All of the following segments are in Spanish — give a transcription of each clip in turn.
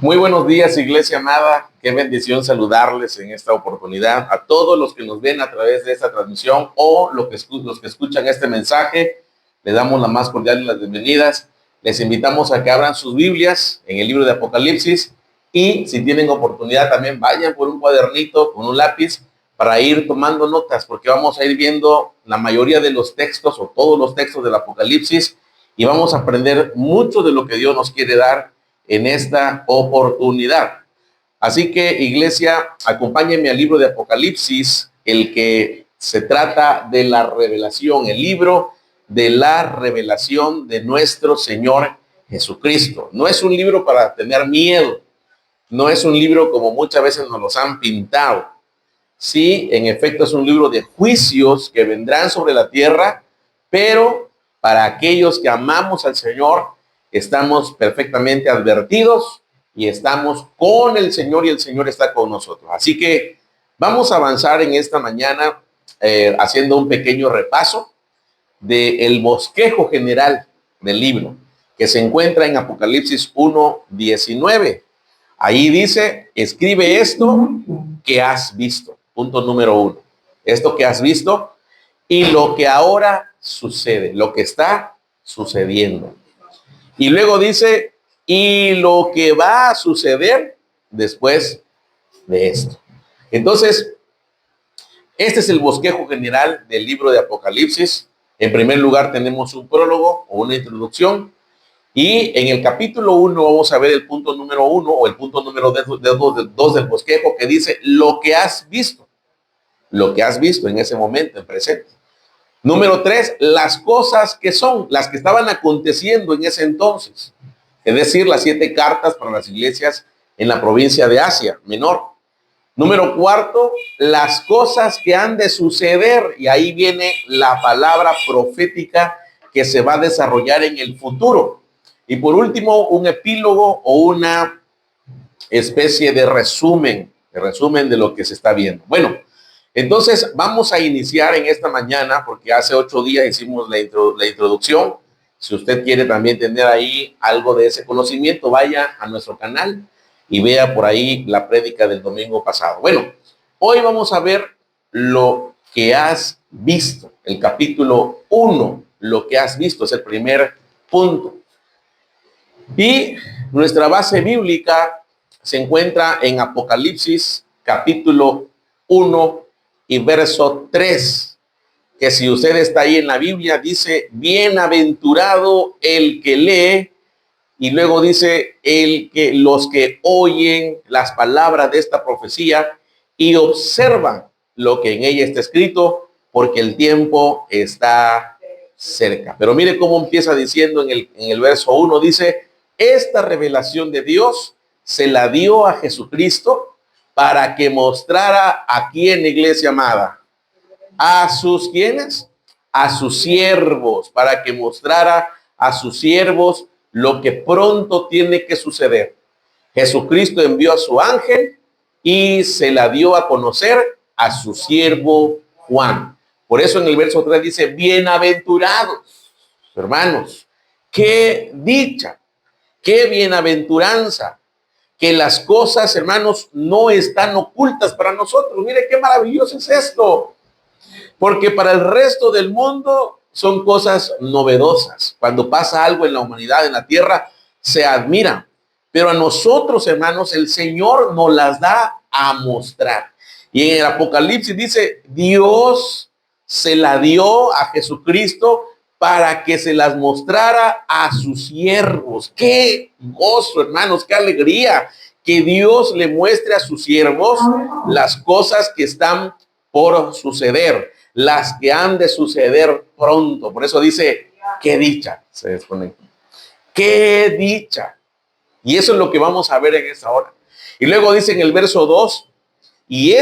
Muy buenos días, iglesia amada. Qué bendición saludarles en esta oportunidad. A todos los que nos ven a través de esta transmisión o los que escuchan este mensaje, les damos la más cordial de las bienvenidas. Les invitamos a que abran sus Biblias en el libro de Apocalipsis y si tienen oportunidad también vayan por un cuadernito con un lápiz para ir tomando notas, porque vamos a ir viendo la mayoría de los textos o todos los textos del Apocalipsis y vamos a aprender mucho de lo que Dios nos quiere dar en esta oportunidad. Así que, iglesia, acompáñenme al libro de Apocalipsis, el que se trata de la revelación, el libro de la revelación de nuestro Señor Jesucristo. No es un libro para tener miedo, no es un libro como muchas veces nos los han pintado. Sí, en efecto es un libro de juicios que vendrán sobre la tierra, pero para aquellos que amamos al Señor, estamos perfectamente advertidos y estamos con el Señor y el Señor está con nosotros. Así que vamos a avanzar en esta mañana haciendo un pequeño repaso del bosquejo general del libro que se encuentra en Apocalipsis 1:19. Ahí dice, escribe esto que has visto. Punto número 1. Esto que has visto y lo que ahora sucede, lo que está sucediendo. Y luego dice, y lo que va a suceder después de esto. Entonces, este es el bosquejo general del libro de Apocalipsis. En primer lugar tenemos un prólogo o una introducción. Y en el capítulo 1 vamos a ver el punto número 1 o el punto número 2 del bosquejo que dice lo que has visto en ese momento, en presente. Número 3, las cosas que son, las que estaban aconteciendo en ese entonces. Es decir, las 7 cartas para las iglesias en la provincia de Asia Menor. Número 4, las cosas que han de suceder. Y ahí viene la palabra profética que se va a desarrollar en el futuro. Y por último, un epílogo o una especie de resumen de lo que se está viendo. Bueno, entonces vamos a iniciar en esta mañana, porque hace 8 días hicimos la introducción. Si usted quiere también tener ahí algo de ese conocimiento, vaya a nuestro canal y vea por ahí la prédica del domingo pasado. Bueno, hoy vamos a ver lo que has visto, el capítulo 1, lo que has visto, es el primer punto. Y nuestra base bíblica se encuentra en Apocalipsis capítulo 1 y verso 3, que si usted está ahí en la Biblia, dice, bienaventurado el que lee, y luego dice, los que oyen las palabras de esta profecía y observan lo que en ella está escrito, porque el tiempo está cerca. Pero mire cómo empieza diciendo en el verso 1, dice, esta revelación de Dios se la dio a Jesucristo para que mostrara a quién, iglesia amada, a sus quienes, a sus siervos, para que mostrara a sus siervos lo que pronto tiene que suceder. Jesucristo envió a su ángel y se la dio a conocer a su siervo Juan. Por eso en el verso 3 dice, bienaventurados, hermanos, qué dicha, qué bienaventuranza, que las cosas, hermanos, no están ocultas para nosotros. Mire qué maravilloso es esto. Porque para el resto del mundo son cosas novedosas. Cuando pasa algo en la humanidad, en la tierra, se admira. Pero a nosotros, hermanos, el Señor nos las da a mostrar. Y en el Apocalipsis dice, Dios se la dio a Jesucristo para que se las mostrara a sus siervos. ¡Qué gozo, hermanos! ¡Qué alegría! Que Dios le muestre a sus siervos las cosas que están por suceder, las que han de suceder pronto. Por eso dice, qué dicha. Se desconecta. Qué dicha. Y eso es lo que vamos a ver en esta hora. Y luego dice en el verso 2, y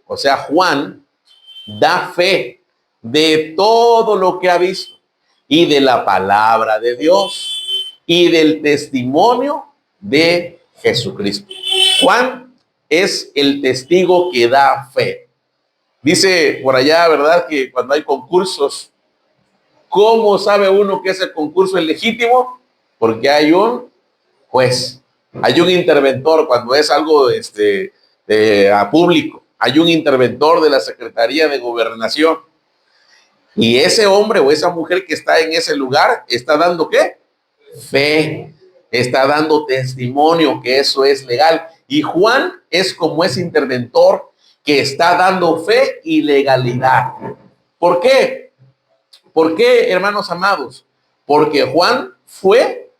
o sea, Juan, da fe de todo lo que ha visto y de la palabra de Dios y del testimonio de Jesucristo. Juan es el testigo que da fe. Dice por allá, ¿verdad? Que cuando hay concursos, ¿cómo sabe uno que ese concurso es legítimo? Porque hay un juez. Hay un interventor cuando es algo a público. Hay un interventor de la Secretaría de Gobernación. Y ese hombre o esa mujer que está en ese lugar está dando ¿qué? Fe. Está dando testimonio que eso es legal. Y Juan es como ese interventor que está dando fe y legalidad. ¿Por qué? ¿Por qué, hermanos amados? Porque Juan fue,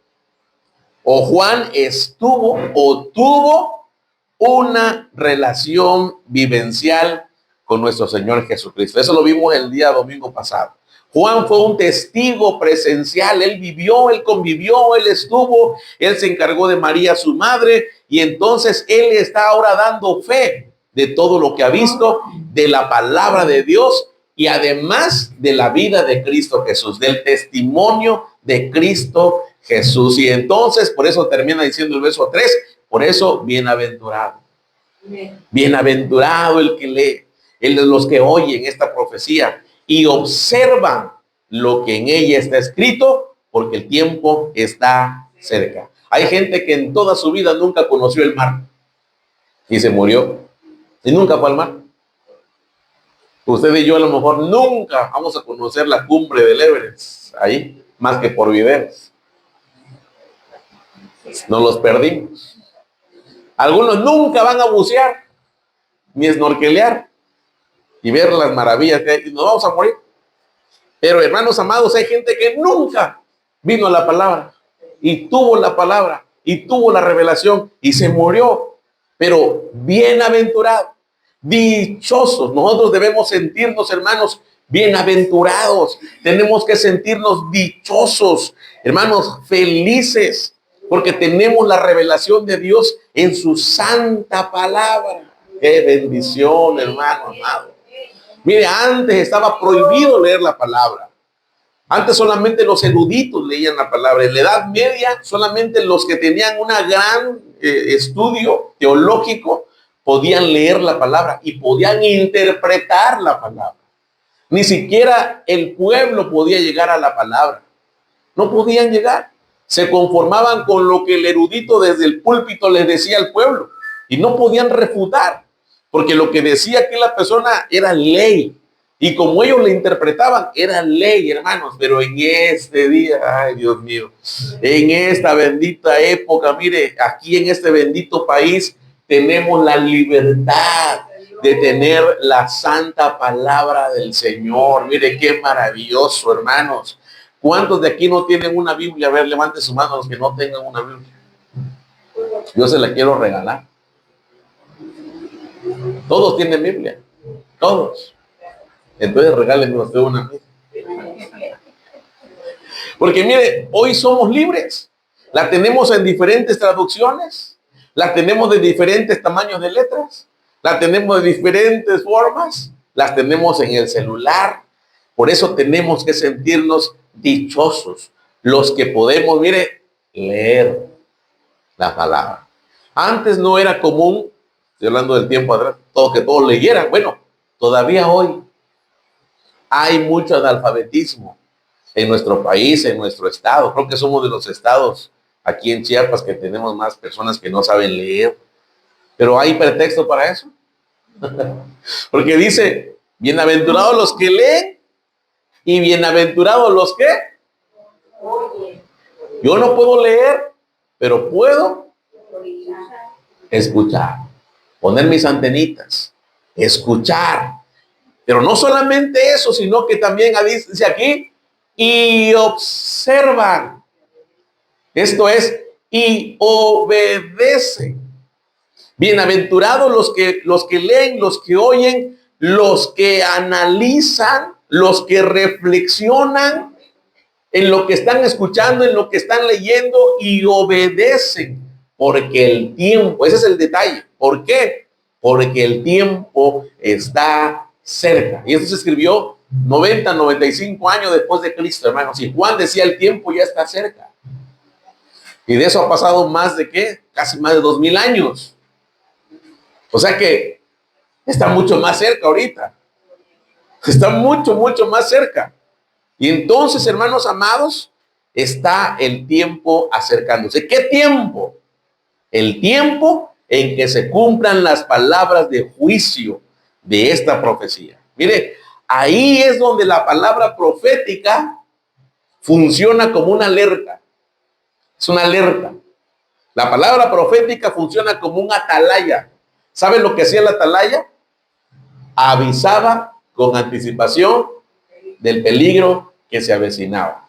o Juan estuvo, o tuvo una relación vivencial con nuestro Señor Jesucristo. Eso lo vimos el día domingo pasado. Juan fue un testigo presencial. Él vivió, él convivió, él estuvo, él se encargó de María, su madre, y entonces él está ahora dando fe de todo lo que ha visto, de la palabra de Dios y además de la vida de Cristo Jesús, del testimonio de Cristo Jesús. Y entonces, por eso termina diciendo el verso 3, por eso, bienaventurado. Bienaventurado el que lee, el de los que oyen esta profecía y observan lo que en ella está escrito, porque el tiempo está cerca. Hay gente que en toda su vida nunca conoció el mar y se murió y nunca fue al mar. Usted y yo a lo mejor nunca vamos a conocer la cumbre del Everest ahí, más que por videos. Nos los perdimos. Algunos nunca van a bucear ni snorkelear y ver las maravillas que hay, y nos vamos a morir. Pero hermanos amados, hay gente que nunca vino a la palabra y tuvo la palabra y tuvo la revelación y se murió. Pero bienaventurado, dichosos, nosotros debemos sentirnos, hermanos, bienaventurados. Tenemos que sentirnos dichosos, hermanos, felices, porque tenemos la revelación de Dios en su santa palabra. ¡Qué bendición, hermano amado! Mire, antes estaba prohibido leer la palabra. Antes solamente los eruditos leían la palabra. En la Edad Media, solamente los que tenían un gran estudio teológico podían leer la palabra y podían interpretar la palabra. Ni siquiera el pueblo podía llegar a la palabra. No podían llegar. Se conformaban con lo que el erudito desde el púlpito les decía al pueblo y no podían refutar, porque lo que decía aquí la persona era ley. Y como ellos le interpretaban, era ley, hermanos. Pero en este día, ay Dios mío, en esta bendita época, mire, aquí en este bendito país, tenemos la libertad de tener la santa palabra del Señor. Mire qué maravilloso, hermanos. ¿Cuántos de aquí no tienen una Biblia? A ver, levante su mano los que no tengan una Biblia. Yo se la quiero regalar. Todos tienen Biblia. Todos. Entonces regálenme usted una. Porque mire, hoy somos libres. La tenemos en diferentes traducciones. La tenemos de diferentes tamaños de letras. La tenemos de diferentes formas. Las tenemos en el celular. Por eso tenemos que sentirnos dichosos. Los que podemos, mire, leer la palabra. Antes no era común, estoy hablando del tiempo atrás, que todos leyeran. Bueno, todavía hoy hay mucho analfabetismo en nuestro país, en nuestro estado. Creo que somos de los estados aquí en Chiapas que tenemos más personas que no saben leer. Pero hay pretexto para eso. Porque dice, bienaventurados los que leen y bienaventurados los que oyen. Yo no puedo leer, pero puedo escuchar. Poner mis antenitas, escuchar. Pero no solamente eso, sino que también dice aquí, y observan. Esto es, y obedecen. Bienaventurados los que leen, los que oyen, los que analizan, los que reflexionan en lo que están escuchando, en lo que están leyendo y obedecen. Porque el tiempo, ese es el detalle. ¿Por qué? Porque el tiempo está cerca. Y esto se escribió 90, 95 años después de Cristo, hermanos. Y Juan decía, el tiempo ya está cerca. Y de eso ha pasado más de ¿qué? Casi más de 2000 años. O sea que está mucho más cerca ahorita. Está mucho, mucho más cerca. Y entonces, hermanos amados, está el tiempo acercándose. ¿Qué tiempo? El tiempo en que se cumplan las palabras de juicio de esta profecía. Mire, ahí es donde la palabra profética funciona como una alerta. Es una alerta. La palabra profética funciona como un atalaya. ¿Saben lo que hacía el atalaya? Avisaba con anticipación del peligro que se avecinaba.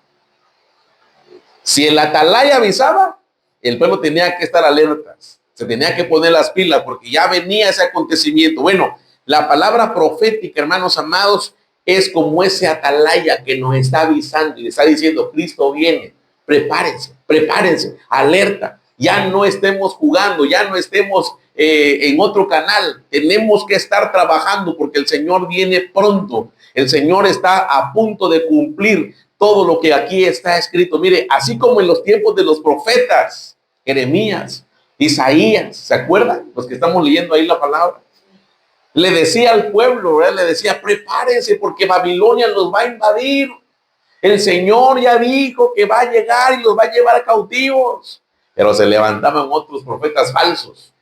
Si el atalaya avisaba, el pueblo tenía que estar alertas, se tenía que poner las pilas porque ya venía ese acontecimiento. Bueno, la palabra profética, hermanos amados, es como ese atalaya que nos está avisando y le está diciendo: Cristo viene, prepárense, prepárense, alerta. Ya no estemos jugando, ya no estemos en otro canal. Tenemos que estar trabajando porque el Señor viene pronto. El Señor está a punto de cumplir todo lo que aquí está escrito. Mire, así como en los tiempos de los profetas, Jeremías, Isaías, ¿se acuerdan? Los que estamos leyendo ahí la palabra. Le decía al pueblo, ¿verdad? Le decía: prepárense porque Babilonia los va a invadir. El Señor ya dijo que va a llegar y los va a llevar cautivos. Pero se levantaban otros profetas falsos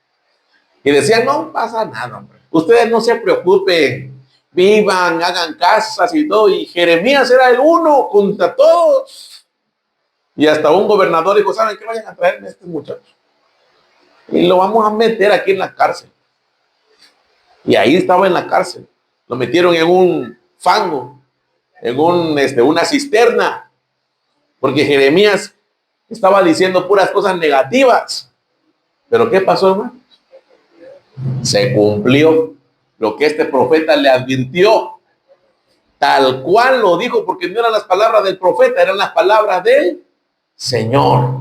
y decían: no pasa nada, hombre. Ustedes no se preocupen, vivan, hagan casas y todo. Y Jeremías era el uno contra todos. Y hasta un gobernador dijo: ¿saben qué? Vayan a traerme a este muchacho y lo vamos a meter aquí en la cárcel. Y ahí estaba en la cárcel. Lo metieron en un fango, en una cisterna, porque Jeremías estaba diciendo puras cosas negativas. Pero ¿qué pasó, hermano? Se cumplió lo que este profeta le advirtió. Tal cual lo dijo, porque no eran las palabras del profeta, eran las palabras del Señor.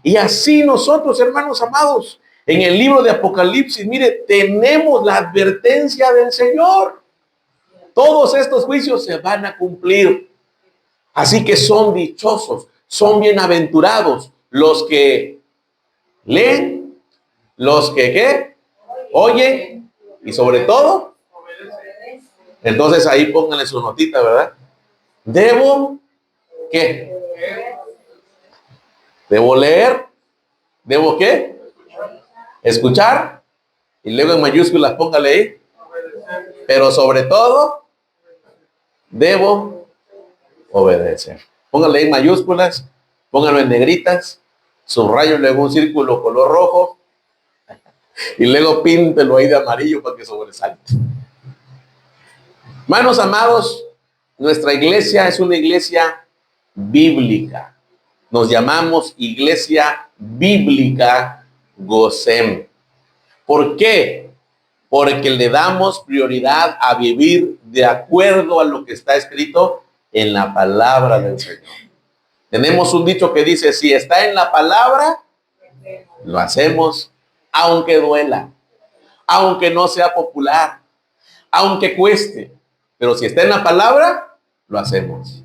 Y así nosotros, hermanos amados, en el libro de Apocalipsis, mire, tenemos la advertencia del Señor. Todos estos juicios se van a cumplir. Así que son dichosos, son bienaventurados los que leen, los que ¿qué? Oyen y sobre todo, entonces ahí pónganle su notita, ¿verdad? Debo, ¿qué? Debo leer, debo ¿qué? Escuchar, y luego en mayúsculas póngale ahí, pero sobre todo, debo obedecer. Póngale en mayúsculas, póngalo en negritas, subrayo luego un círculo color rojo, y luego píntelo ahí de amarillo para que sobresalte. Hermanos amados, nuestra iglesia es una iglesia bíblica. Nos llamamos Iglesia Bíblica Gosem. ¿Por qué? Porque le damos prioridad a vivir de acuerdo a lo que está escrito en la palabra del Señor. Tenemos un dicho que dice: si está en la palabra, lo hacemos aunque duela, aunque no sea popular, aunque cueste. Pero si está en la palabra, lo hacemos.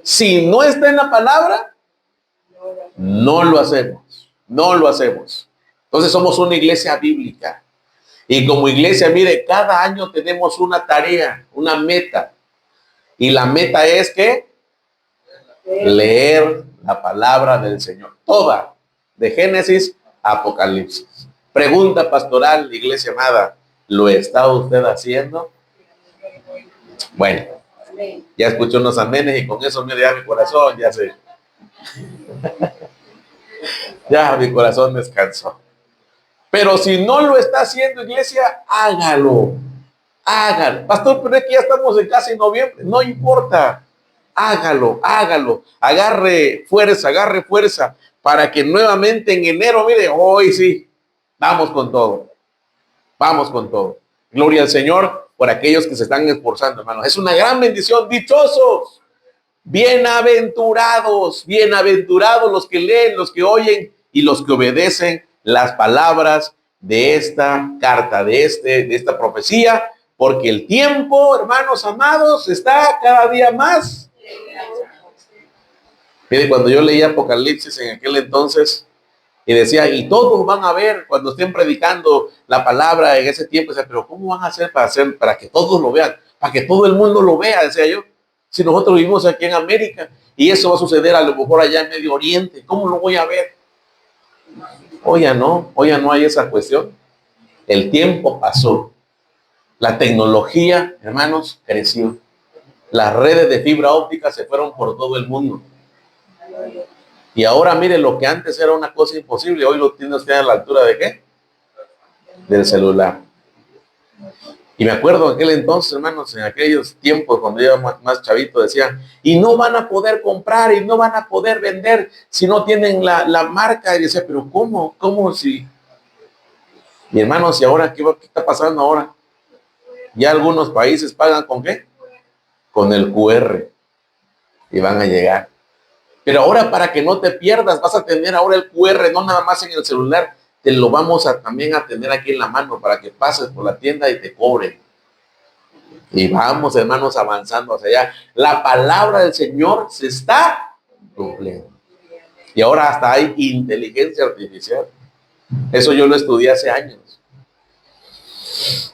Si no está en la palabra, no lo hacemos. No lo hacemos. Entonces somos una iglesia bíblica. Y como iglesia, mire, cada año tenemos una tarea, una meta. Y la meta es que leer la palabra del Señor. Toda, de Génesis a Apocalipsis. Pregunta pastoral, iglesia amada, ¿lo está usted haciendo? Bueno, ya escuché unos amenes y con eso me da mi corazón, ya sé. Ya mi corazón descansó. Pero si no lo está haciendo, iglesia, hágalo. Hágalo. Pastor, pero es que ya estamos en casi noviembre. No importa. Hágalo, hágalo. Agarre fuerza para que nuevamente en enero, mire, hoy sí, vamos con todo. Vamos con todo. Gloria al Señor por aquellos que se están esforzando, hermanos. Es una gran bendición. Dichosos, bienaventurados, bienaventurados los que leen, los que oyen y los que obedecen las palabras de esta carta, de esta profecía, porque el tiempo, hermanos amados, está cada día más. Mire, cuando yo leía Apocalipsis en aquel entonces, y decía, y todos van a ver cuando estén predicando la palabra en ese tiempo, decía, pero ¿cómo van a hacer para que todos lo vean? Para que todo el mundo lo vea, decía yo. Si nosotros vivimos aquí en América, y eso va a suceder a lo mejor allá en Medio Oriente. ¿Cómo lo voy a ver? Hoy ya no hay esa cuestión. El tiempo pasó. La tecnología, hermanos, creció. Las redes de fibra óptica se fueron por todo el mundo. Y ahora mire, lo que antes era una cosa imposible, hoy lo tiene usted a la altura ¿de qué? Del celular. Y me acuerdo en aquel entonces, hermanos, en aquellos tiempos cuando yo era más chavito, decían, y no van a poder comprar y no van a poder vender si no tienen la marca. Y decía, pero ¿cómo? ¿Cómo si? Mi hermano, si ahora, ¿qué está pasando ahora? Ya algunos países pagan ¿con qué? Con el QR. Y van a llegar. Pero ahora, para que no te pierdas, vas a tener ahora el QR, no nada más en el celular, te lo vamos a también a tener aquí en la mano para que pases por la tienda y te cobren. Y vamos, hermanos, avanzando hacia allá. La palabra del Señor se está cumpliendo. Y ahora hasta hay inteligencia artificial. Eso yo lo estudié hace años.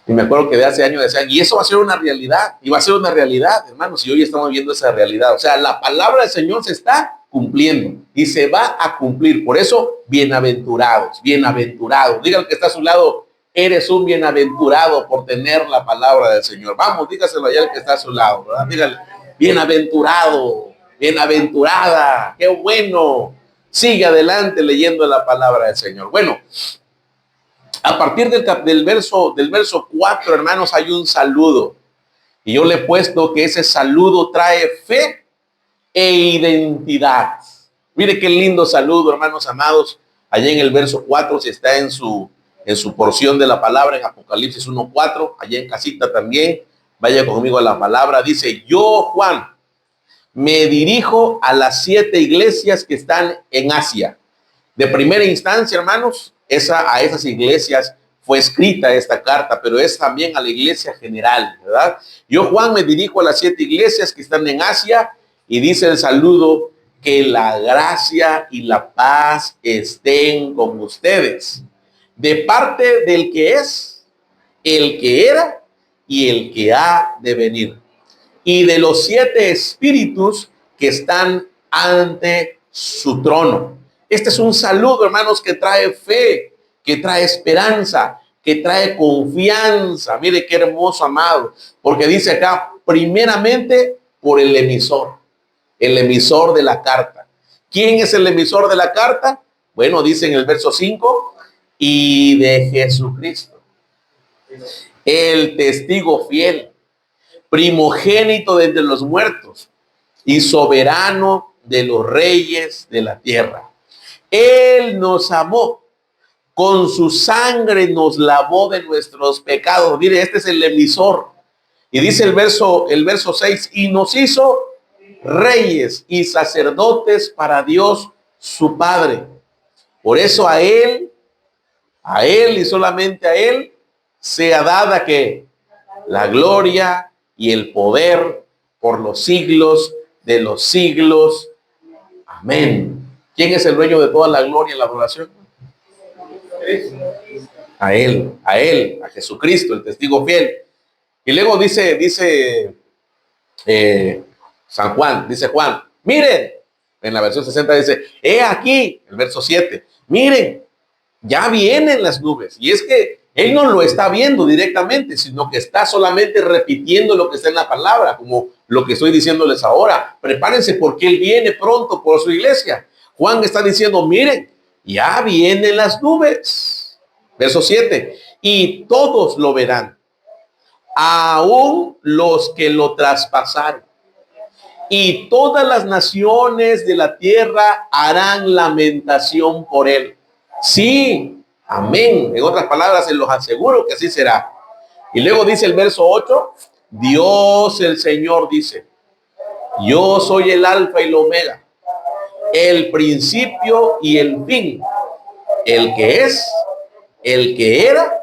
Y me acuerdo que de hace años decían, y eso va a ser una realidad. Y va a ser una realidad, hermanos, y hoy estamos viendo esa realidad. O sea, la palabra del Señor se está cumpliendo y se va a cumplir. Por eso, bienaventurados, bienaventurados. Diga al que está a su lado, eres un bienaventurado por tener la palabra del Señor. Vamos, dígaselo allá al que está a su lado, ¿verdad? Dígale, bienaventurado, bienaventurada, qué bueno. Sigue adelante leyendo la palabra del Señor. Bueno, a partir del verso 4, hermanos, hay un saludo. Y yo le he puesto que ese saludo trae fe e identidad. Mire qué lindo saludo, hermanos amados. Allá en el verso 4, si está en su porción de la palabra, en Apocalipsis 1:4, allá en casita también, vaya conmigo a la palabra. Dice, yo, Juan, me dirijo a las 7 iglesias que están en Asia. De primera instancia, hermanos, a esas iglesias fue escrita esta carta, pero es también a la iglesia general, ¿verdad? Yo, Juan, me dirijo a las 7 iglesias que están en Asia y dice el saludo, que la gracia y la paz estén con ustedes. De parte del que es, el que era y el que ha de venir. Y de los 7 espíritus que están ante su trono. Este es un saludo, hermanos, que trae fe, que trae esperanza, que trae confianza. Mire qué hermoso, amado, porque dice acá, primeramente por el emisor de la carta. ¿Quién es el emisor de la carta? Bueno, dice en el verso 5, y de Jesucristo, el testigo fiel, primogénito de entre los muertos y soberano de los reyes de la tierra. Él nos amó, con su sangre nos lavó de nuestros pecados. Mire, este es el emisor. Y dice el verso 6, y nos hizo reyes y sacerdotes para Dios su Padre. Por eso a él y solamente a él sea dada que la gloria y el poder por los siglos de los siglos. Amén. ¿Quién es el dueño de toda la gloria y la adoración? A él, a Jesucristo, el testigo fiel. Y luego dice San Juan, dice Juan, miren, en la versión 60 dice, he aquí, el verso 7, miren, ya vienen las nubes. Y es que él no lo está viendo directamente, sino que está solamente repitiendo lo que está en la palabra, como lo que estoy diciéndoles ahora. Prepárense porque él viene pronto por su iglesia. Juan está diciendo, miren, ya vienen las nubes. Verso 7, y todos lo verán, aún los que lo traspasaron. Y todas las naciones de la tierra harán lamentación por él. Sí, amén. En otras palabras, se los aseguro que así será. Y luego dice el verso 8, Dios el Señor dice, yo soy el alfa y el omega, el principio y el fin, el que es, el que era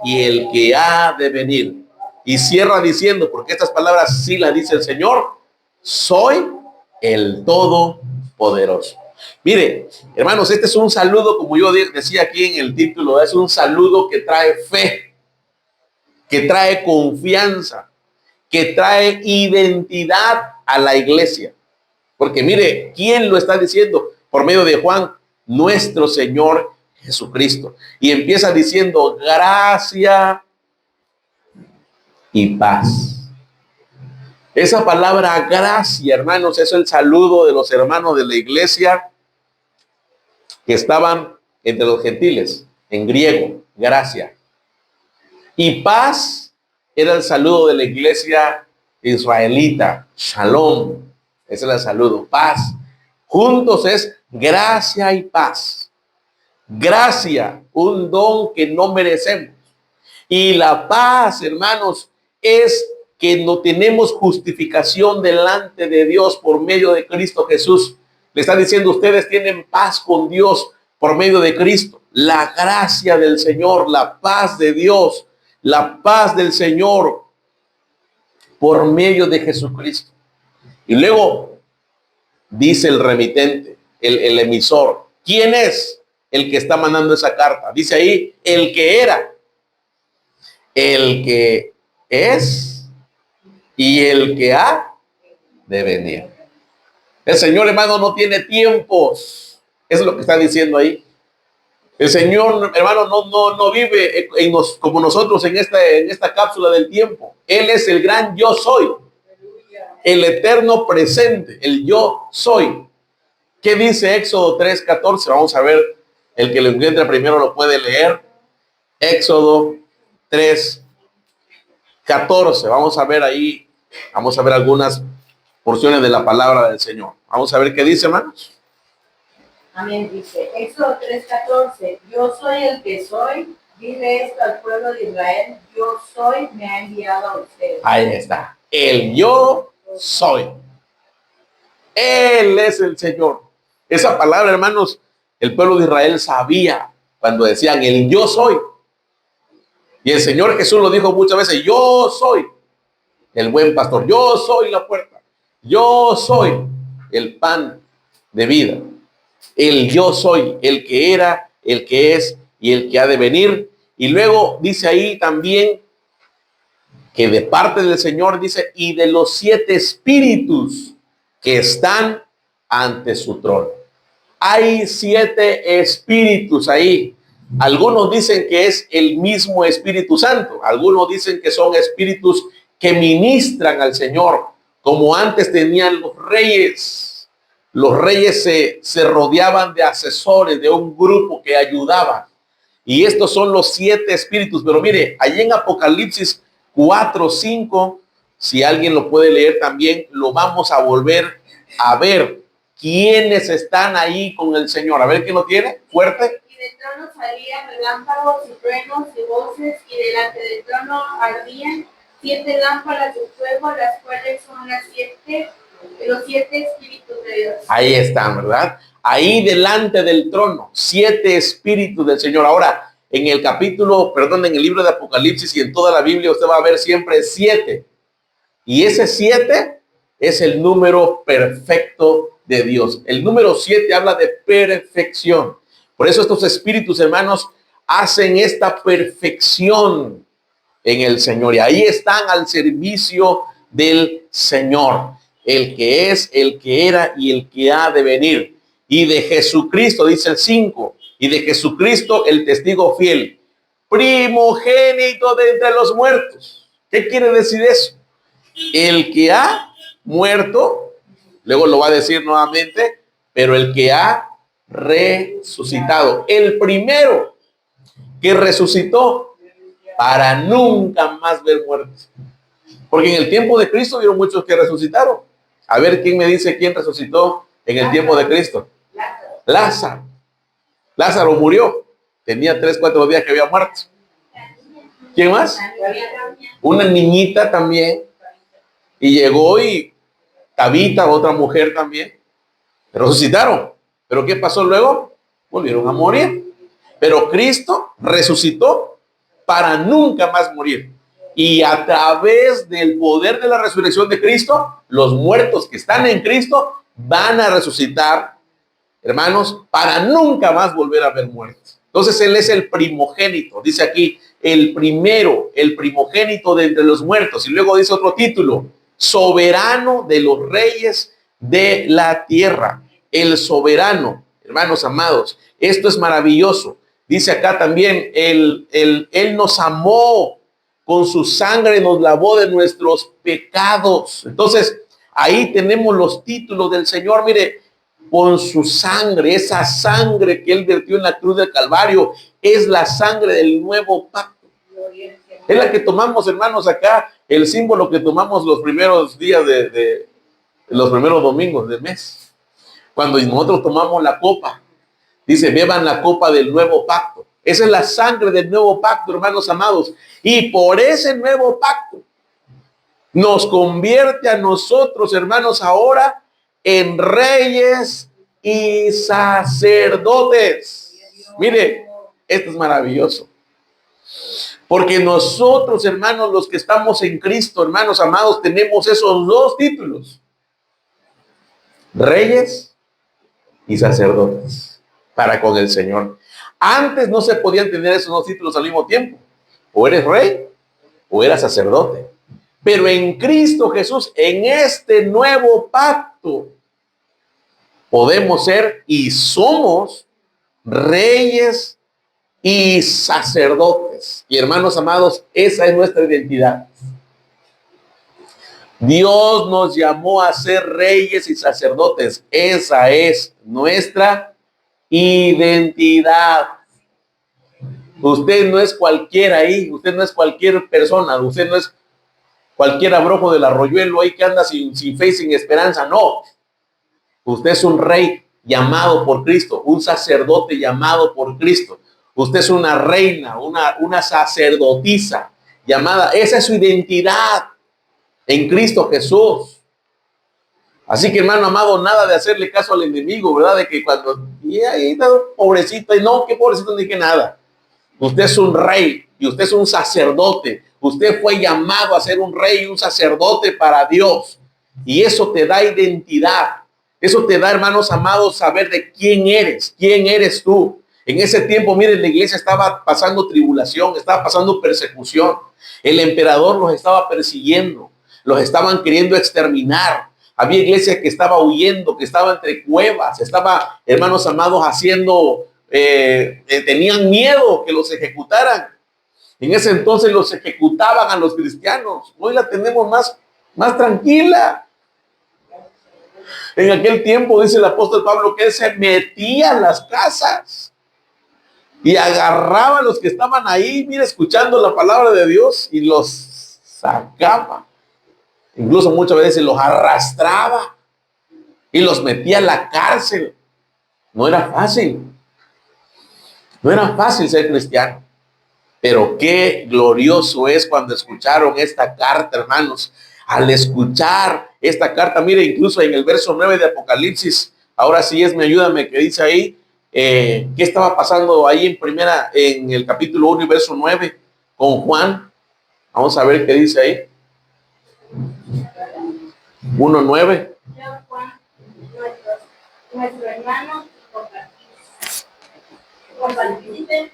y el que ha de venir. Y cierra diciendo, porque estas palabras sí las dice el Señor, soy el Todopoderoso. Mire, hermanos, este es un saludo, como yo decía aquí en el título, es un saludo que trae fe, que trae confianza, que trae identidad a la iglesia. Porque mire, ¿quién lo está diciendo? Por medio de Juan, nuestro Señor Jesucristo. Y empieza diciendo, gracia y paz. Esa palabra gracia, hermanos, es el saludo de los hermanos de la iglesia que estaban entre los gentiles, en griego, gracia. Y paz era el saludo de la iglesia israelita, shalom. Ese era el saludo, paz. Juntos es gracia y paz. Gracia, un don que no merecemos. Y la paz, hermanos, es que no tenemos justificación delante de Dios por medio de Cristo Jesús. Le está diciendo, ustedes tienen paz con Dios por medio de Cristo. La gracia del Señor, la paz de Dios, la paz del Señor por medio de Jesucristo. Y luego dice el remitente, el emisor, ¿quién es el que está mandando esa carta? Dice ahí, el que era, el que es y el que ha de venir. El Señor, hermano, no tiene tiempos. Eso es lo que está diciendo ahí. El Señor, hermano, no vive como nosotros en esta cápsula del tiempo. Él es el gran yo soy. El eterno presente, el yo soy. ¿Qué dice Éxodo 3:14? Vamos a ver, el que lo encuentra primero lo puede leer. Éxodo 3:14. Vamos a ver ahí, vamos a ver algunas porciones de la palabra del Señor. Vamos a ver qué dice, hermanos. Amén, dice Éxodo 3:14, yo soy el que soy, dile esto al pueblo de Israel, yo soy, me ha enviado a ustedes. Ahí está, el yo soy. Él es el Señor. Esa palabra, hermanos, el pueblo de Israel sabía cuando decían el yo soy. Y el Señor Jesús lo dijo muchas veces, yo soy el buen pastor, yo soy la puerta, yo soy el pan de vida. El yo soy, el que era, el que es y el que ha de venir. Y luego dice ahí también que de parte del Señor dice, y de los 7 espíritus que están ante su trono. Hay 7 espíritus ahí. Algunos dicen que es el mismo Espíritu Santo. Algunos dicen que son espíritus que ministran al Señor, como antes tenían los reyes. Los reyes se rodeaban de asesores, de un grupo que ayudaba. Y estos son los 7 espíritus. Pero mire, allí en Apocalipsis 4:5, si alguien lo puede leer también, lo vamos a volver a ver. ¿Quiénes están ahí con el Señor? A ver, ¿quién lo tiene? Fuerte. Y del trono salían relámpagos y truenos y voces, y delante del trono ardían 7 lámparas de fuego, las cuales son los 7 espíritus de Dios. Ahí están, ¿verdad? Ahí delante del trono, 7 espíritus del Señor. Ahora, en el libro de Apocalipsis y en toda la Biblia usted va a ver siempre 7. Y ese 7 es el número perfecto de Dios. El número 7 habla de perfección. Por eso estos espíritus, hermanos, hacen esta perfección en el Señor. Y ahí están al servicio del Señor. El que es, el que era y el que ha de venir. Y de Jesucristo, dice el 5, y de Jesucristo el testigo fiel, primogénito de entre los muertos. ¿Qué quiere decir eso? El que ha muerto, luego lo va a decir nuevamente, pero el que ha resucitado, el primero que resucitó para nunca más ver muertes. Porque en el tiempo de Cristo vieron muchos que resucitaron. A ver, ¿quién me dice quién resucitó en el tiempo de Cristo? Lázaro. Lázaro murió. Tenía 3-4 días que había muerto. ¿Quién más? Una niñita también. Y llegó y Tabita, otra mujer también. Resucitaron. ¿Pero qué pasó luego? Volvieron a morir. Pero Cristo resucitó para nunca más morir. Y a través del poder de la resurrección de Cristo, los muertos que están en Cristo van a resucitar, hermanos, para nunca más volver a ver muertes. Entonces Él es el primogénito, dice aquí, el primero, el primogénito de entre los muertos. Y luego dice otro título, soberano de los reyes de la tierra, el soberano. Hermanos amados, esto es maravilloso. Dice acá también, Él nos amó, con su sangre nos lavó de nuestros pecados. Entonces, ahí tenemos los títulos del Señor. Mire, con su sangre, esa sangre que Él vertió en la cruz del Calvario, es la sangre del nuevo pacto. Es la que tomamos, hermanos, acá, el símbolo que tomamos los primeros días de los primeros domingos del mes. Cuando nosotros tomamos la copa, dice, beban la copa del nuevo pacto. Esa es la sangre del nuevo pacto, hermanos amados. Y por ese nuevo pacto nos convierte a nosotros, hermanos, ahora en reyes y sacerdotes. Mire, esto es maravilloso. Porque nosotros, hermanos, los que estamos en Cristo, hermanos amados, tenemos esos dos títulos. Reyes y sacerdotes para con el Señor. Antes no se podían tener esos dos títulos al mismo tiempo. O eres rey o eras sacerdote. Pero en Cristo Jesús, en este nuevo pacto, podemos ser y somos reyes y sacerdotes. Y hermanos amados, esa es nuestra identidad. Dios nos llamó a ser reyes y sacerdotes. Esa es nuestra identidad. Usted no es cualquiera ahí, usted no es cualquier persona, usted no es cualquier abrojo del arroyuelo ahí que anda sin fe y sin esperanza. No, usted es un rey llamado por Cristo, un sacerdote llamado por Cristo. Usted es una reina, una sacerdotisa llamada. Esa es su identidad en Cristo Jesús. Así que, hermano amado, nada de hacerle caso al enemigo, ¿verdad? De que cuando, y ahí está pobrecito, y no, qué pobrecito, no dije nada. Usted es un rey y usted es un sacerdote. Usted fue llamado a ser un rey y un sacerdote para Dios. Y eso te da identidad. Eso te da, hermanos amados, saber de quién eres tú. En ese tiempo, miren, la iglesia estaba pasando tribulación, estaba pasando persecución. El emperador los estaba persiguiendo, los estaban queriendo exterminar. Había iglesias que estaba huyendo, que estaba entre cuevas, estaba, hermanos amados, tenían miedo que los ejecutaran. En ese entonces los ejecutaban a los cristianos. Hoy la tenemos más tranquila. En aquel tiempo, dice el apóstol Pablo, que él se metía en las casas y agarraba a los que estaban ahí, mira, escuchando la palabra de Dios, y los sacaba. Incluso muchas veces los arrastraba y los metía a la cárcel. No era fácil. No era fácil ser cristiano. Pero qué glorioso es cuando escucharon esta carta, hermanos. Al escuchar esta carta, mire, incluso en el verso 9 de Apocalipsis, ahora sí es, me ayúdame, que dice ahí, ¿qué estaba pasando ahí en el capítulo 1 y verso 9 con Juan? Vamos a ver qué dice ahí. 1:9. Nuestro hermano compartícipe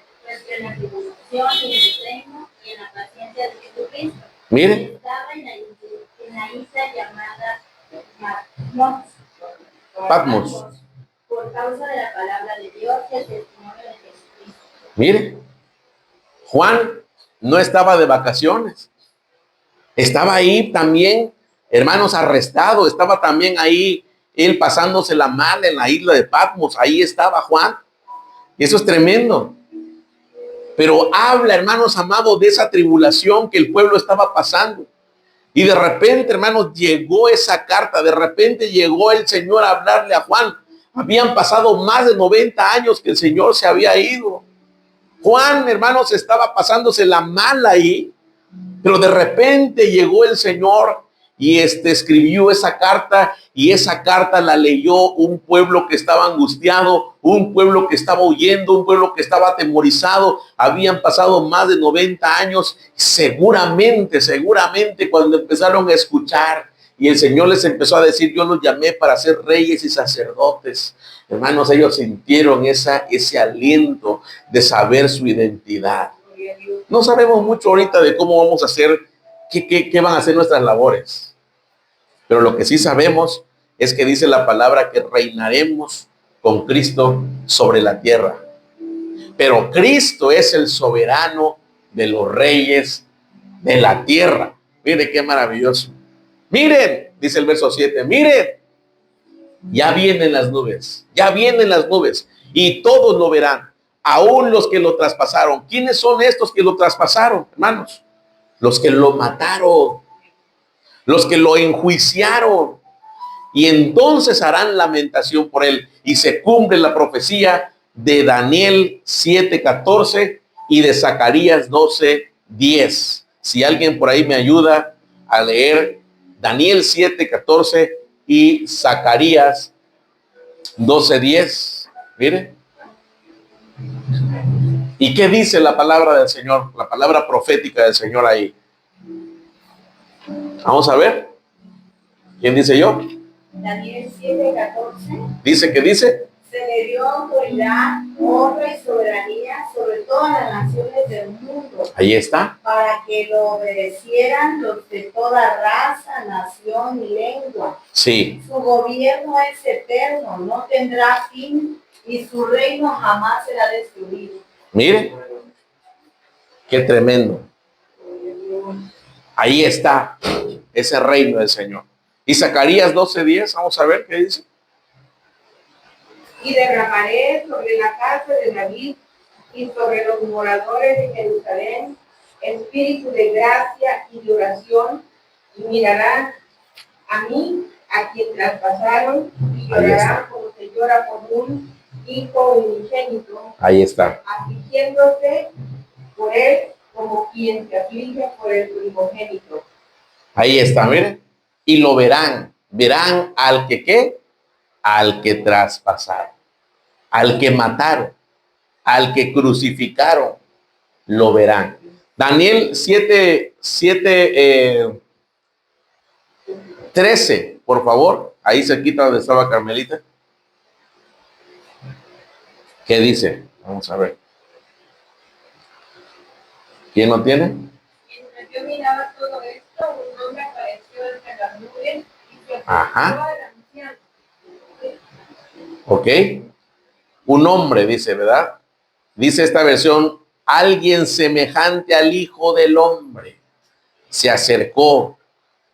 en la tribulación y en el reino y en la paciencia de Jesucristo. Mire. Estaba en la isla llamada Patmos. Por causa de la palabra de Dios y el testimonio de Jesucristo. Mire, Juan no estaba de vacaciones. Estaba ahí también, hermanos, arrestado. Estaba también ahí él pasándosela mal en la isla de Patmos. Ahí estaba Juan. Eso es tremendo. Pero habla, hermanos amados, de esa tribulación que el pueblo estaba pasando. Y de repente, hermanos, llegó esa carta. De repente llegó el Señor a hablarle a Juan. Habían pasado más de 90 años que el Señor se había ido. Juan, hermanos, estaba pasándosela mal ahí. Pero de repente llegó el Señor y escribió esa carta, y esa carta la leyó un pueblo que estaba angustiado, un pueblo que estaba huyendo, un pueblo que estaba atemorizado. Habían pasado más de 90 años. Seguramente cuando empezaron a escuchar y el Señor les empezó a decir, yo los llamé para ser reyes y sacerdotes. Hermanos, ellos sintieron ese aliento de saber su identidad. No sabemos mucho ahorita de cómo vamos a hacer, qué van a hacer nuestras labores. Pero lo que sí sabemos es que dice la palabra que reinaremos con Cristo sobre la tierra. Pero Cristo es el soberano de los reyes de la tierra. Mire qué maravilloso. Miren, dice el verso 7, miren, ya vienen las nubes, y todos lo verán, aún los que lo traspasaron. ¿Quiénes son estos que lo traspasaron, hermanos? Los que lo mataron, los que lo enjuiciaron, y entonces harán lamentación por él. Y se cumple la profecía de Daniel 7:14 y de Zacarías 12:10. Si alguien por ahí me ayuda a leer Daniel 7:14 y Zacarías 12:10. Mire. ¿Y qué dice la palabra del Señor? La palabra profética del Señor ahí. Vamos a ver. ¿Quién dice yo? Daniel 7:14. Dice que dice. Se le dio autoridad, honra y soberanía sobre todas las naciones del mundo. Ahí está. Para que lo obedecieran los de toda raza, nación y lengua. Sí. Su gobierno es eterno, no tendrá fin y su reino jamás será destruido. Mire. Qué tremendo. Ahí está ese reino del Señor. Y Zacarías 12:10, vamos a ver qué dice. Y derramaré sobre la casa de David y sobre los moradores de Jerusalén espíritu de gracia y de oración, y mirarán a mí, a quien traspasaron, y llorarán como se llora por un hijo unigénito. Ahí está. Afligiéndose por él como quien se aflige por el primogénito. Ahí está, miren. Y lo verán. Verán al que ¿qué? Al que traspasaron, al que mataron, al que crucificaron, lo verán. Daniel 13, por favor, ahí cerquita donde estaba Carmelita. ¿Qué dice? Vamos a ver. ¿Quién lo tiene? Mientras yo miraba todo esto, un hombre apareció entre las nubes y se Ajá. al anciano. Ok. Un hombre, dice, ¿verdad? Dice esta versión, alguien semejante al Hijo del Hombre se acercó.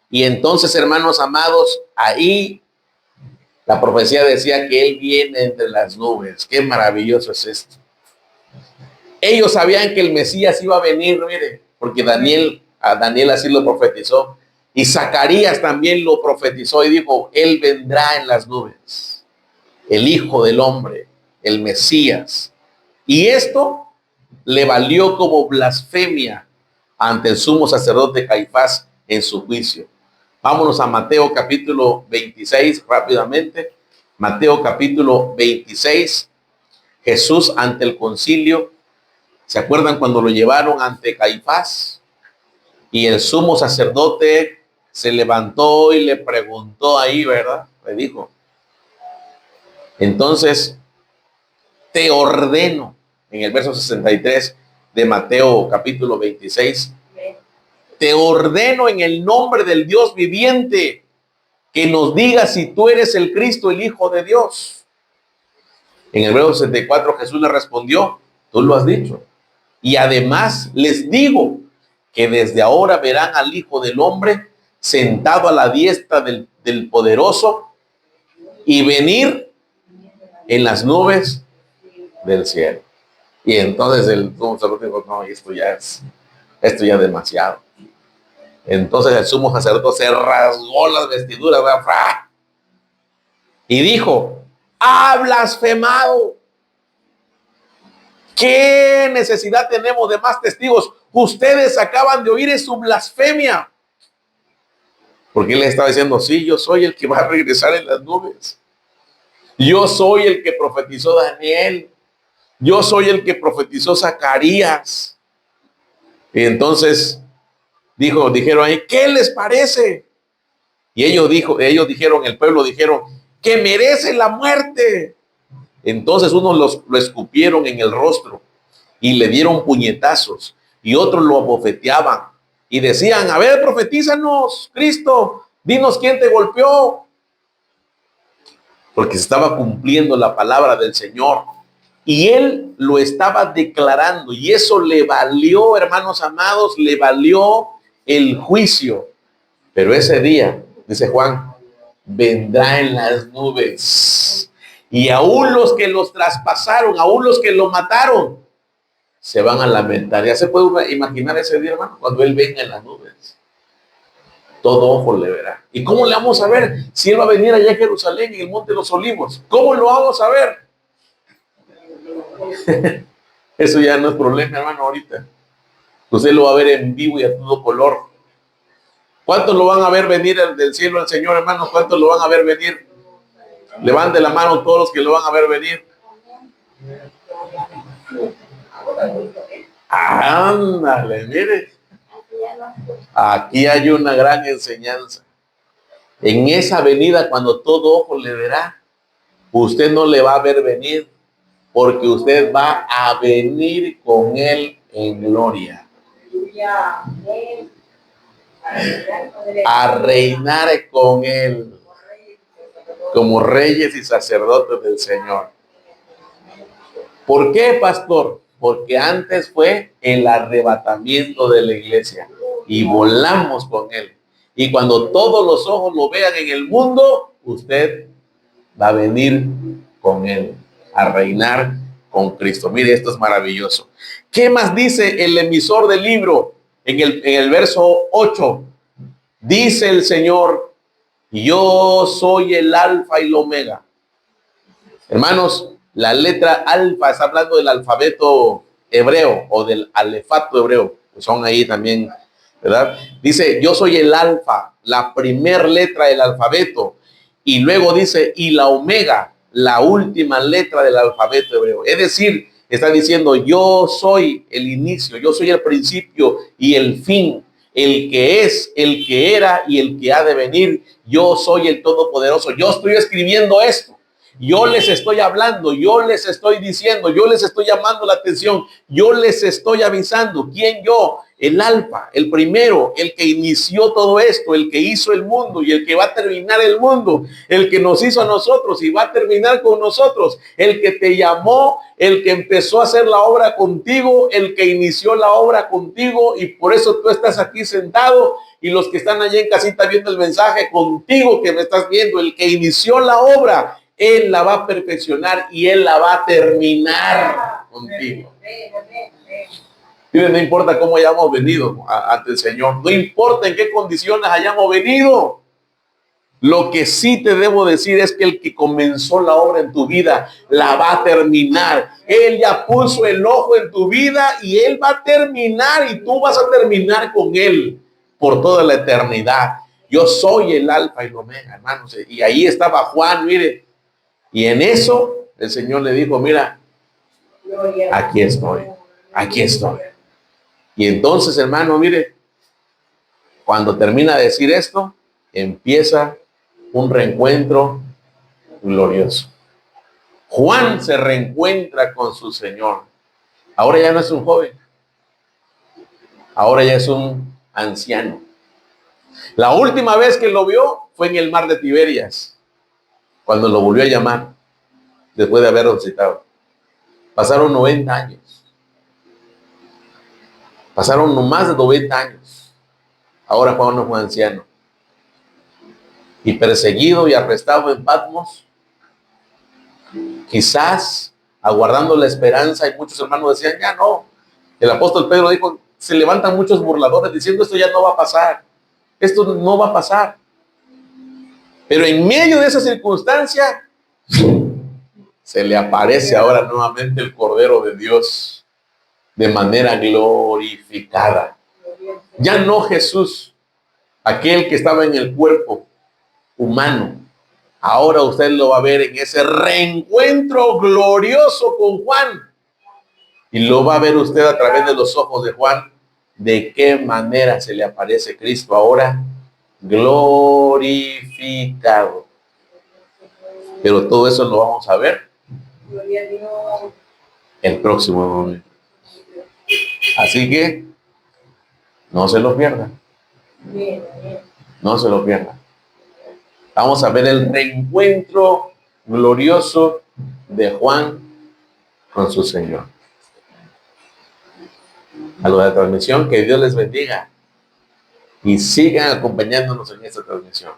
Y entonces, hermanos amados, ahí la profecía decía que Él viene entre las nubes. Qué maravilloso es esto. Ellos sabían que el Mesías iba a venir, mire, porque a Daniel así lo profetizó. Y Zacarías también lo profetizó y dijo, Él vendrá en las nubes. El Hijo del Hombre, el Mesías. Y esto le valió como blasfemia ante el sumo sacerdote Caifás en su juicio. Vámonos a Mateo capítulo 26 rápidamente. Mateo capítulo 26. Jesús ante el concilio. ¿Se acuerdan cuando lo llevaron ante Caifás? Y el sumo sacerdote se levantó y le preguntó ahí, ¿verdad? Le dijo, entonces, te ordeno, en el verso 63 de Mateo capítulo 26, te ordeno en el nombre del Dios viviente que nos digas si tú eres el Cristo, el Hijo de Dios. En el verso 64 Jesús le respondió, tú lo has dicho. Y además les digo que desde ahora verán al Hijo del Hombre sentado a la diestra del Poderoso y venir en las nubes del cielo. Y entonces el sumo sacerdote dijo, no, esto ya es demasiado. Entonces el sumo sacerdote se rasgó las vestiduras, ¿verdad? Y dijo, ha blasfemado. ¿Qué necesidad tenemos de más testigos? Ustedes acaban de oír su blasfemia. Porque él estaba diciendo, sí, yo soy el que va a regresar en las nubes. Yo soy el que profetizó Daniel. Yo soy el que profetizó Zacarías. Y entonces dijeron ahí, ¿qué les parece? Y ellos dijeron, el pueblo dijeron, que merece la muerte. Entonces unos lo escupieron en el rostro y le dieron puñetazos y otros lo abofeteaban y decían, a ver, profetízanos, Cristo, dinos quién te golpeó. porque se estaba cumpliendo la palabra del Señor. Y él lo estaba declarando, y eso le valió, hermanos amados, le valió el juicio. Pero ese día, dice Juan, vendrá en las nubes. Y aún los que los traspasaron, aún los que lo mataron, se van a lamentar. Ya se puede imaginar ese día, hermano, cuando él venga en las nubes. Todo ojo le verá. ¿Y cómo le vamos a ver si él va a venir allá a Jerusalén, en el Monte de los Olivos? ¿Cómo lo vamos a ver? Eso ya no es problema, hermano, ahorita. Usted lo va a ver en vivo y a todo color. ¿Cuántos lo van a ver venir del cielo al Señor, hermano? ¿Cuántos lo van a ver venir? Levante la mano todos los que lo van a ver venir. Ándale, mire. Aquí hay una gran enseñanza. En esa venida, cuando todo ojo le verá, usted no le va a ver venir, porque usted va a venir con él en gloria. A reinar con él como reyes y sacerdotes del Señor. ¿Por qué, pastor? Porque antes fue el arrebatamiento de la iglesia y volamos con él. Y cuando todos los ojos lo vean en el mundo, usted va a venir con él a reinar con Cristo. Mire, esto es maravilloso. ¿Qué más dice el emisor del libro? En el verso 8, dice el Señor, yo soy el alfa y el omega. Hermanos, la letra alfa está hablando del alfabeto hebreo o del alefato hebreo, que son ahí también, ¿verdad? Dice, yo soy el alfa, la primer letra del alfabeto. Y luego dice, y la omega, la última letra del alfabeto hebreo. Es decir, está diciendo, yo soy el inicio, yo soy el principio y el fin, el que es, el que era y el que ha de venir. Yo soy el Todopoderoso. Yo estoy escribiendo esto. Yo les estoy hablando, yo les estoy diciendo, yo les estoy llamando la atención, yo les estoy avisando. ¿Quién yo? El alfa, el primero, el que inició todo esto, el que hizo el mundo y el que va a terminar el mundo, el que nos hizo a nosotros y va a terminar con nosotros, el que te llamó, el que empezó a hacer la obra contigo, el que inició la obra contigo, y por eso tú estás aquí sentado, y los que están allá en casita viendo el mensaje, contigo que me estás viendo, el que inició la obra, él la va a perfeccionar y él la va a terminar contigo. No importa cómo hayamos venido ante el Señor, no importa en qué condiciones hayamos venido. Lo que sí te debo decir es que el que comenzó la obra en tu vida la va a terminar. Él ya puso el ojo en tu vida y él va a terminar, y tú vas a terminar con él por toda la eternidad. Yo soy el alfa y el omega, hermanos. Y ahí estaba Juan, mire. Y en eso el Señor le dijo, mira, aquí estoy, aquí estoy. Y entonces, hermano, mire, cuando termina de decir esto, empieza un reencuentro glorioso. Juan se reencuentra con su Señor. Ahora ya no es un joven, ahora ya es un anciano. La última vez que lo vio fue en el mar de Tiberias, cuando lo volvió a llamar, después de haberlo citado. Pasaron 90 años. Pasaron más de 90 años. Ahora Juan no fue anciano. Y perseguido y arrestado en Patmos, quizás aguardando la esperanza, y muchos hermanos decían, ya no. El apóstol Pedro dijo, se levantan muchos burladores diciendo, esto ya no va a pasar. Esto no va a pasar. Pero en medio de esa circunstancia, se le aparece ahora nuevamente el Cordero de Dios de manera glorificada. Ya no Jesús, aquel que estaba en el cuerpo humano. Ahora usted lo va a ver en ese reencuentro glorioso con Juan. Y lo va a ver usted a través de los ojos de Juan, de qué manera se le aparece Cristo ahora glorificado. Pero todo eso lo vamos a ver el próximo domingo. Así que no se lo pierda. No se lo pierda. Vamos a ver el reencuentro glorioso de Juan con su Señor. A lo de la transmisión, que Dios les bendiga y sigan acompañándonos en esta transmisión.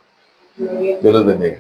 Dios les bendiga.